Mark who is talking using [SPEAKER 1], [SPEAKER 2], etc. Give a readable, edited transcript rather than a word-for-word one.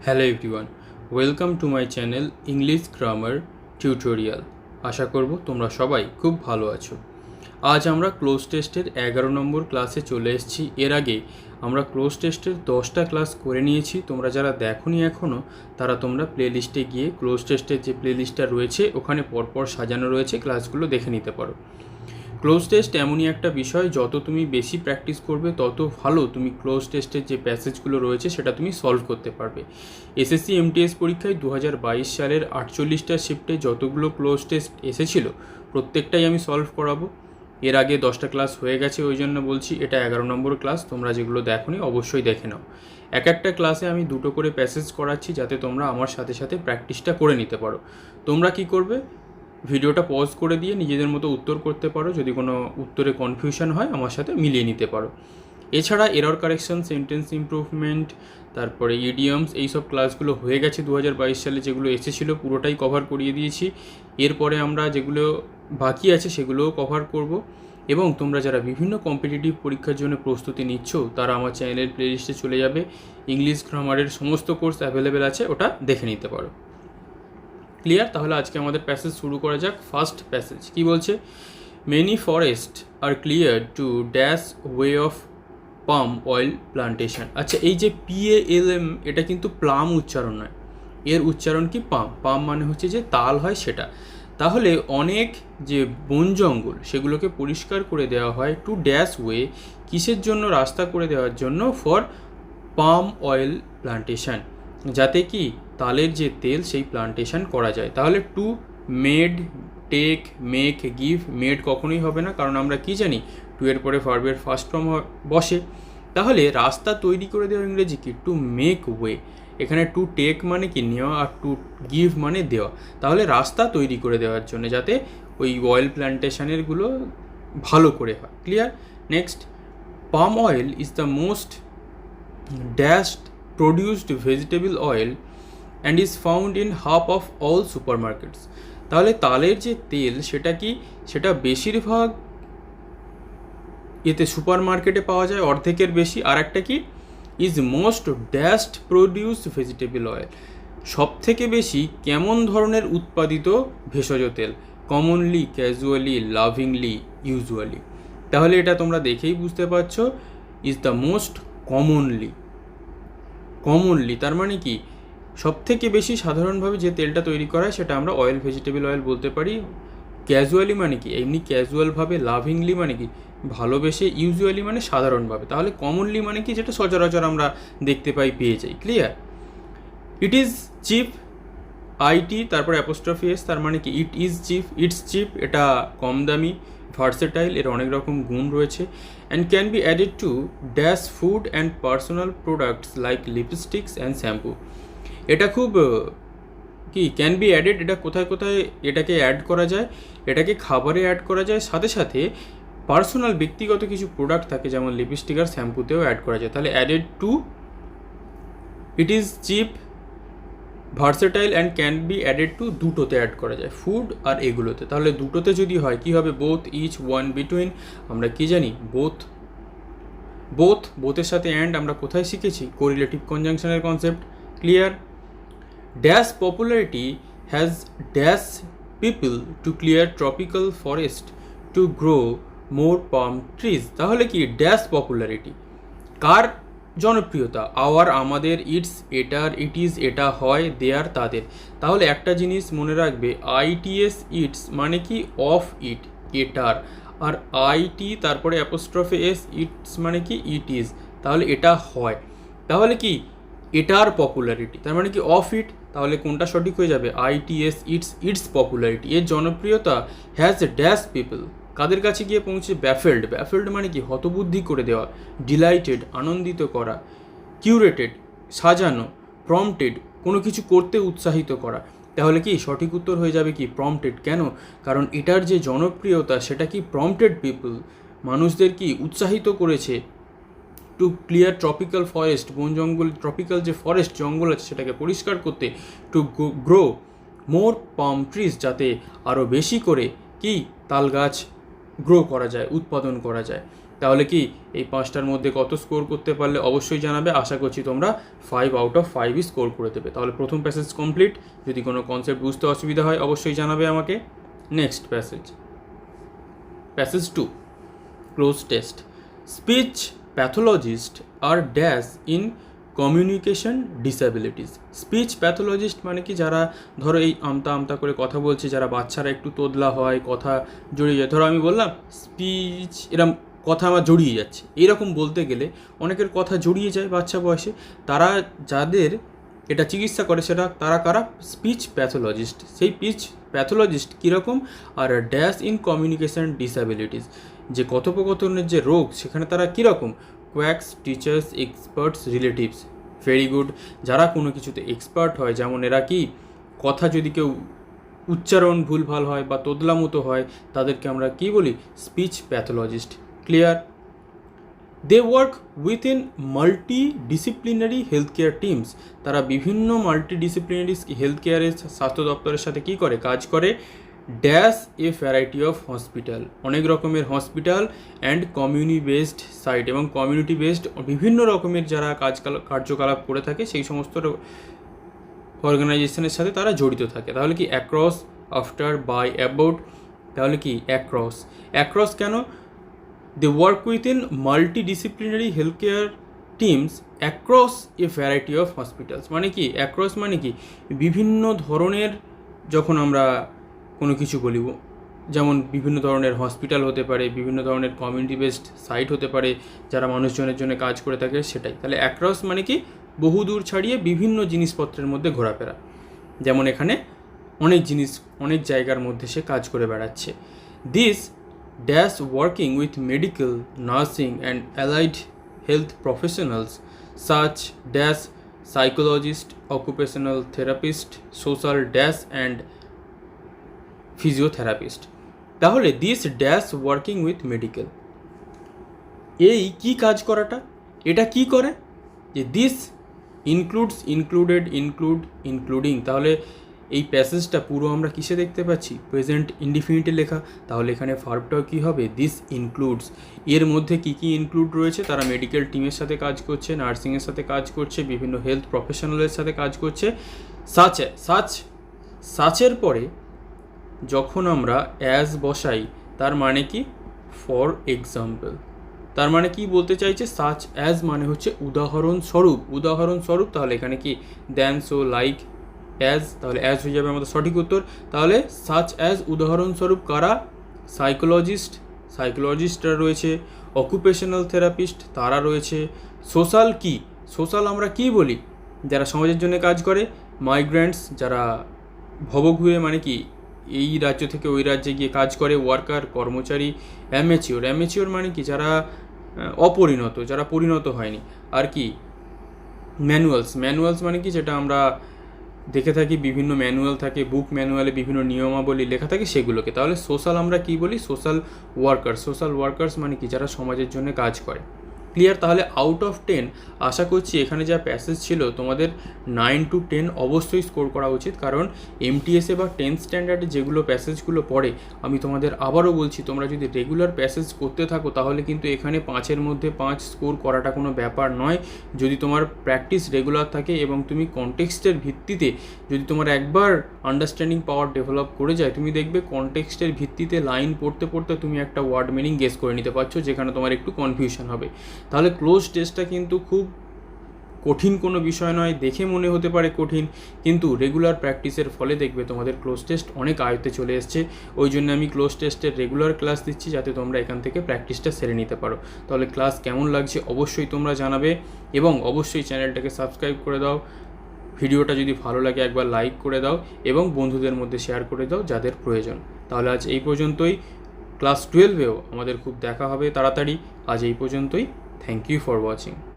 [SPEAKER 1] Hello everyone, welcome to my channel English grammar tutorial. আশা করব তোমরা সবাই খুব ভালো আছো। আজ আমরা ক্লোজ টেস্টের 11 নম্বর ক্লাসে চলে এসেছি। এর আগে আমরা ক্লোজ টেস্টের 10টা ক্লাস করে নিয়েছি। তোমরা যারা দেখোনি এখনও তারা তোমরা প্লেলিস্টে গিয়ে ক্লোজ টেস্টের যে প্লেলিস্টটা রয়েছে ওখানে পরপর সাজানো রয়েছে, ক্লাসগুলো দেখে নিতে পারো। ক্লোজ টেস্ট এমনই একটা বিষয়, যত তুমি বেশি প্র্যাকটিস করবে তত ভালো তুমি ক্লোজ টেস্টের যে প্যাসেজগুলো রয়েছে সেটা তুমি সলভ করতে পারবে। এসএসসি এমটিএস পরীক্ষায় 2022 সালের 48টা শিফটে যতগুলো ক্লোজ টেস্ট এসেছিলো প্রত্যেকটাই আমি সলভ করাবো। এর আগে 10টা ক্লাস হয়ে গেছে, ওই জন্য বলছি এটা 11 নম্বর ক্লাস। তোমরা যেগুলো দেখোনি অবশ্যই দেখে নাও। এক একটা ক্লাসে আমি 2টো করে প্যাসেজ করাচ্ছি যাতে তোমরা আমার সাথে সাথে প্র্যাকটিসটা করে নিতে পারো। তোমরা কি করবে, ভিডিওটা পজ করে দিয়ে নিজেদের মতো উত্তর করতে পারো। যদি কোনো উত্তরে কনফিউশন হয় আমার সাথে মিলিয়ে নিতে পারো। এছাড়া এরর কারেকশন, সেন্টেন্স ইমপ্রুভমেন্ট, তারপরে ইডিয়মস, এইসব ক্লাসগুলো হয়ে গেছে 2022 সালে যেগুলো এসেছিলো পুরোটাই কভার করিয়ে দিয়েছি। এরপরে আমরা যেগুলো বাকি আছে সেগুলোও কভার করব। এবং তোমরা যারা বিভিন্ন কম্পিটিটিভ পরীক্ষার জন্য প্রস্তুতি নিচ্ছ তারা আমার চ্যানেলের প্লেলিস্টে চলে যাবে, ইংলিশ গ্রামারের সমস্ত কোর্স অ্যাভেলেবেল আছে, ওটা দেখে নিতে পারো। ক্লিয়ার? তাহলে আজকে আমাদের প্যাসেজ শুরু করা যাক। ফার্স্ট প্যাসেজ কি বলছে? Many forest are clear to dash way of palm oil plantation. আচ্ছা, এই যে PALM এটা কিন্তু প্লাম উচ্চারণ নয়, এর উচ্চারণ কি পাম। পাম মানে হচ্ছে যে তাল হয় সেটা। তাহলে অনেক যে বন জঙ্গল সেগুলোকে পরিষ্কার করে দেওয়া হয় টু ড্যাশ ওয়ে, কিসের জন্য? রাস্তা করে দেওয়ার জন্য, ফর পাম অয়েল প্লান্টেশন, যাতে কি তালের যে তেল সেই প্লান্টেশন করা যায়। তাহলে to made, take, make, give. Made কখনোই হবে না, কারণ আমরা কি জানি টু এর পরে ভার্বের ফার্স্ট ফর্ম বসে। তাহলে রাস্তা তৈরি করে দেওয়া ইংরেজি কি? To make way. এখানে টু টেক মানে কি? নেওয়া, আর টু গিভ মানে দেওয়া। তাহলে রাস্তা তৈরি করে দেওয়ার জন্য যাতে ওই অয়েল প্ল্যান্টেশনেরগুলো ভালো করে হয়। Clear? Next, palm oil is the most dashed produced vegetable oil and is found in half of all supermarkets. তাহলে তালের যে তেল সেটা কি? সেটা বেশিরভাগ এতে সুপার মার্কেটে পাওয়া যায়, অর্ধেকের বেশি। আর একটা কি? Is most dashed produced vegetable oil, সব থেকে বেশি কেমন ধরনের উৎপাদিত ভেষজ তেল? Commonly, casually, লাভিংলি, usually. তাহলে এটা তোমরা দেখেই বুঝতে পারছো, is the most commonly. Commonly তার মানে কি? সব থেকে বেশি সাধারণভাবে যে তেলটা তৈরি করা হয় সেটা আমরা অয়েল, ভেজিটেবল অয়েল বলতে পারি। ক্যাজুয়ালি মানে কি? এমনি ক্যাজুয়ালভাবে। লাভিংলি মানে কি? ভালোবেসে। ইউজুয়ালি মানে সাধারণভাবে। তাহলে কমনলি মানে কি? যেটা সচরাচর আমরা দেখতে পাই, পেয়ে যাই। Clear? It is cheap, IT তারপরে অ্যাপোস্ট্রফি এস, তার মানে কি? It is cheap, it's cheap, এটা কম দামি। ভার্সেটাইল, এর অনেক রকম গুণ রয়েছে। And can be added to dash food and personal products like lipsticks and shampoo. এটা খুব কি? ক্যান বি অ্যাডেড, এটা কোথায় কোথায় এটাকে অ্যাড করা যায়? এটাকে খাবারে অ্যাড করা যায়, সাথে সাথে পার্সোনাল ব্যক্তিগত কিছু প্রোডাক্ট থাকে যেমন লিপস্টিক আর শ্যাম্পুতেও অ্যাড করা যায়। তাহলে added to, it is chip, versatile and can be added two, দুটোতে অ্যাড করা যায়, ফুড আর এগুলোতে। তাহলে দুটোতে যদি হয় কি হবে? Both, each, one, between. আমরা কি জানি? বোথ। বোথের সাথে অ্যান্ড আমরা কোথায় শিখেছি? কোরিলেটিভ কনজাংশনের concept. Clear? Dash popularity has dash people to clear tropical forest to grow more palm trees. তাহলে কি? ড্যাশ পপুলারিটি, কার জনপ্রিয়তা? আওয়ার, আমাদের, ইটস, এটার, ইট ইজ, এটা হয়, দেয়ার, তাদের। তাহলে একটা জিনিস মনে রাখবে, ITS ইটস মানে কি? অফ ইট, এটার। আর IT তারপরে অ্যাপোস্ট্রফি এস, ইটস মানে কি? It is. তাহলে এটা হয়। তাহলে কি? এটার পপুলারিটি, তার মানে কি? Of it. তাহলে কোনটা সঠিক হয়ে যাবে? ITS ইটস, ইটস পপুলারিটি, এর জনপ্রিয়তা হ্যাজ ড্যাশ পিপল, কাদের কাছে গিয়ে পৌঁছে? ব্যাফেল্ড। ব্যাফেল্ড মানে কি? হতবুদ্ধি করে দেওয়া। ডিলাইটেড, আনন্দিত করা। কিউরেটেড, সাজানো। প্রম্পটেড, কোনো কিছু করতে উৎসাহিত করা। তাহলে কি সঠিক উত্তর হয়ে যাবে কি? প্রম্পটেড। কেন? কারণ এটার যে জনপ্রিয়তা সেটা কি? প্রম্পটেড পিপল, মানুষদের কি উৎসাহিত করেছে টু ক্লিয়ার ট্রপিক্যাল ফরেস্ট, বন জঙ্গল, ট্রপিক্যাল যে ফরেস্ট জঙ্গল আছে সেটাকে পরিষ্কার করতে, two grow more palm trees, যাতে আরও বেশি করে কি? তাল গাছ গ্রো করা যায়, উৎপাদন করা যায়। তাহলে কি এই 5টার মধ্যে কত স্কোর করতে পারলে অবশ্যই জানাবে। আশা করছি তোমরা 5 আউট অফ 5ই স্কোর করে দেবে। তাহলে প্রথম প্যাসেজ কমপ্লিট। যদি কোনো কনসেপ্ট বুঝতে অসুবিধা হয় অবশ্যই জানাবে আমাকে। Next passage 2, close test. Speech pathologist are dash in communication disabilities. Speech pathologist মানে কি, যারা ধরো এই আমতা আমতা করে কথা বলছে, যারা বাচ্চারা একটু তোদলা হয়, কথা জড়িয়ে যায়। ধরো আমি বললাম স্পিচ, এরম কথা আমার জড়িয়ে যাচ্ছে, এইরকম বলতে গেলে অনেকের কথা জড়িয়ে যায় বাচ্চা বয়সে। তারা যাদের এটা চিকিৎসা করে তারা কারা? Speech pathologist. সেই স্পিচ প্যাথোলজিস্ট কীরকম? আর ড্যাশ ইন কমিউনিকেশন ডিসএবিলিটিস, যে কথোপকথনের যে রোগ সেখানে তারা কীরকম? কোয়াক্স, teachers, experts, relatives. Very good. যারা কোনো কিছুতে এক্সপার্ট হয়, যেমন এরা কি, কথা যদি কেউ উচ্চারণ ভুলভাল হয় বা তোদলা মতো হয়, তাদেরকে আমরা কি বলি? Speech pathologist. Clear? They work within multidisciplinary health care teams. তারা বিভিন্ন মাল্টিডিসিপ্লিনারি হেলথ কেয়ারের স্বাস্থ্য দপ্তরের সাথে কী করে? কাজ করে। Dash a variety of hospital, অনেক রকমের hospital and community based site, এবং কমিউনিটি বেসড বিভিন্ন রকমের যারা কার্যকলাপ করে থাকে সেই সমস্ত অর্গানাইজেশনের সাথে তারা জড়িত থাকে। তাহলে কি অ্যাক্রস, আফটার, বাই, অ্যাবাউট। তাহলে কি অ্যাক্রস কেন? They work within multidisciplinary health care teams across a variety of hospitals. মানে কি অ্যাক্রস মানে কি, বিভিন্ন ধরনের, যখন আমরা কোনো কিছু বলি, যেমন বিভিন্ন ধরনের হসপিটাল হতে পারে, বিভিন্ন ধরনের কমিউনিটি বেসড সাইট হতে পারে যারা মানুষজনের জন্য কাজ করে থাকে, সেটাই। তাহলে অ্যাক্রস মানে কি বহুদূর ছাড়িয়ে বিভিন্ন জিনিসপত্রের মধ্যে ঘোরাফেরা। যেমন এখানে অনেক জায়গার মধ্যে সে কাজ করে বেড়াচ্ছে। This dash working with medical, nursing and allied health professionals such dash psychologist, occupational therapist, social dash and physiotherapist. তাহলে this dash working with medical, এই কি কাজ করাটা, এটা কি করে? যে দিস ইনক্লুডস, ইনক্লুডেড, ইনক্লুডিং। তাহলে এই প্যাসেজটা পুরো আমরা কিসে দেখতে পাচ্ছি? প্রেজেন্ট ইনডিফিনিটে লেখা। তাহলে এখানে ভার্বটাও কী হবে? This includes. এর মধ্যে কী কী ইনক্লুড রয়েছে? তারা মেডিকেল টিমের সাথে কাজ করছে, নার্সিংয়ের সাথে কাজ করছে, বিভিন্ন হেলথ প্রফেশনালের সাথে কাজ করছে। সাচের পরে যখন আমরা অ্যাজ বসাই, তার মানে কি? For example. তার মানে কি বলতে চাইছে? সাচ অ্যাজ মানে হচ্ছে উদাহরণস্বরূপ। তাহলে এখানে কি? Than, so, like, as. তাহলে অ্যাজ হয়ে যাবে আমাদের সঠিক উত্তর। তাহলে সাচ অ্যাজ উদাহরণস্বরূপ কারা? সাইকোলজিস্টরা রয়েছে, অকুপেশনাল থেরাপিস্ট তারা রয়েছে, সোশ্যাল আমরা কি বলি? যারা সমাজের জন্য কাজ করে, মাইগ্রেন্টস যারা ভবঘুরে মানে কি এই রাজ্য থেকে ওই রাজ্যে গিয়ে কাজ করে, ওয়ার্কার কর্মচারী, অ্যামেচিওর মানে কি? যারা অপরিণত, যারা পরিণত হয়নি। আর কি? ম্যানুয়ালস মানে কি? যেটা আমরা দেখে থাকি, বিভিন্ন ম্যানুয়াল থাকে, বুক ম্যানুয়ালে বিভিন্ন নিয়মাবলী লেখা থাকে, সেগুলোকে। তাহলে সোশ্যাল আমরা কি বলি? সোশ্যাল ওয়ার্কার্স মানে কি? যারা সমাজের জন্য কাজ করে। ক্লিয়ার? তাহলে আউট অফ 10 আশা করছি এখানে যা প্যাসেজ ছিল তোমাদের 9 to 10 অবশ্যই স্কোর করা উচিত। কারণ এমটিএসে বা 10th স্ট্যান্ডার্ডে যেগুলো প্যাসেজগুলো পড়ে, আমি তোমাদের আবারও বলছি, তোমরা যদি রেগুলার প্যাসেজ করতে থাকো তাহলে কিন্তু এখানে 5-এর মধ্যে 5 স্কোর করাটা কোনো ব্যাপার নয়। যদি তোমার প্র্যাকটিস রেগুলার থাকে এবং তুমি কনটেক্সটের ভিত্তিতে, যদি তোমার একবার আন্ডারস্ট্যান্ডিং পাওয়ার ডেভেলপ করে যায়, তুমি দেখবে কনটেক্সটের ভিত্তিতে লাইন পড়তে পড়তে তুমি একটা ওয়ার্ড মিনিং গেস করে নিতে পারছো, যেখানে তোমার একটু কনফিউশন হবে। তাহলে ক্লোজ টেস্টটা কিন্তু খুব কঠিন কোনো বিষয় নয়। দেখে মনে হতে পারে কঠিন, কিন্তু রেগুলার প্র্যাকটিসের ফলে দেখবে তোমাদের ক্লোজ টেস্ট অনেক আয়ত্তে চলে এসছে। ওই জন্য আমি ক্লোজ টেস্টের রেগুলার ক্লাস দিচ্ছি, যাতে তোমরা এখান থেকে প্র্যাকটিসটা সেরে নিতে পারো। তাহলে ক্লাস কেমন লাগছে অবশ্যই তোমরা জানাবে, এবং অবশ্যই চ্যানেলটাকে সাবস্ক্রাইব করে দাও। ভিডিওটা যদি ভালো লাগে একবার লাইক করে দাও, এবং বন্ধুদের মধ্যে শেয়ার করে দাও যাদের প্রয়োজন। তাহলে আজ এই পর্যন্তই। ক্লাস 12-এও আমাদের খুব দেখা হবে তাড়াতাড়ি। আজ এই পর্যন্তই। Thank you for watching.